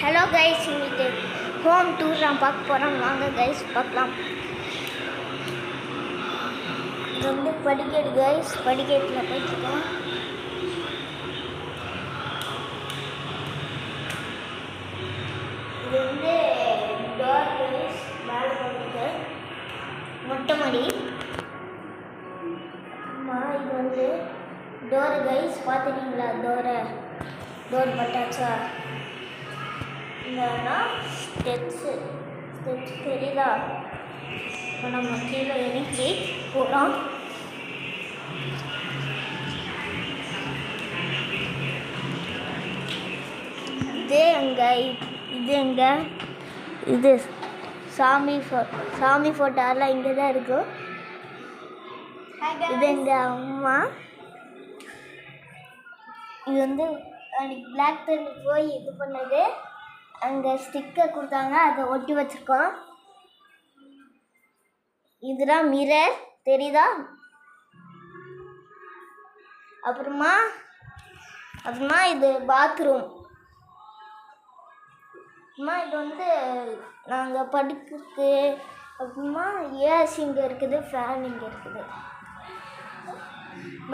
Hello guys, இன்னைக்கு home tour நான் பார்க்க போகிறோம். வாங்க கைஸ் பார்க்கலாம். இது வந்து படிக்கட்டு கைஸ், படிக்கட்டில் போயிட்டுருக்கோம். இது வந்து டோர் கைஸ், மேலே போயிருக்கு மொட்டை மாடி. இது வந்து டோர் கைஸ், பார்த்துட்டீங்களா? டோர் பட்டாச்சா? இல்லைன்னா ஸ்டெப்ஸ் தெரியுதா? இப்போ நம்ம கீழே இறங்கி போகிறோம். இது சாமி ஃபோட்டோலாம் இங்கே தான் இருக்கும். இது எங்கள் அம்மா. இது வந்து அன்றைக்கி பிளாக் தண்ணி போய் இது பண்ணது, அங்கே ஸ்டிக்கர் கொடுத்தாங்க, அதை ஒட்டி வச்சுருக்கோம். இதுதான் மிரர் தெரியுதா? அப்புறமா இது பாத்ரூம். இது வந்து நாங்கள் படுக்கிறதுக்கு. அப்புறமா ஏசி இங்கே இருக்குது, ஃபேன் இங்கே இருக்குது.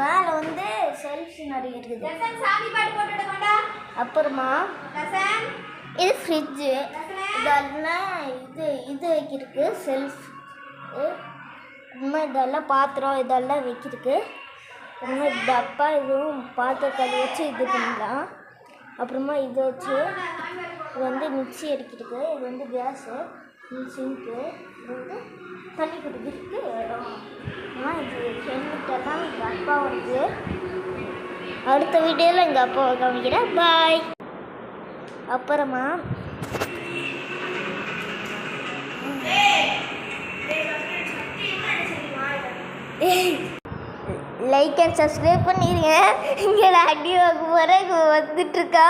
மேலே வந்து செல்ஃப்ஸ் நிறைய இருக்குது. அப்புறமா இது ஃப்ரிட்ஜு, இதெல்லாம் இது வைக்கிறதுக்கு செல்ஃப். அப்புறமா இதெல்லாம் பாத்திரம் இதெல்லாம் வைக்கிறதுக்கு. அப்புறமா டப்பா இதுவும் பாத்திரத்தை வச்சு இது பண்ணலாம். அப்புறமா இது வச்சு இது வந்து மிக்சி அடிக்கிறதுக்கு. இது வந்து கேஸு, சிங்க்கு. இது வந்து தண்ணி குடிக்கிறதுக்கு இடம். இது ஹெல்மெட்டெல்லாம் எங்கள் அப்பா வருது. அடுத்த வீடியோவில் எங்கள் அப்பாவை காமிக்கிறேன். பாய். அப்புறமா லைக் அண்ட் சப்ஸ்கிரைப் பண்ணிடுங்க. இங்கே அடி வாங்க போகிறேன், வந்துட்டுருக்கா.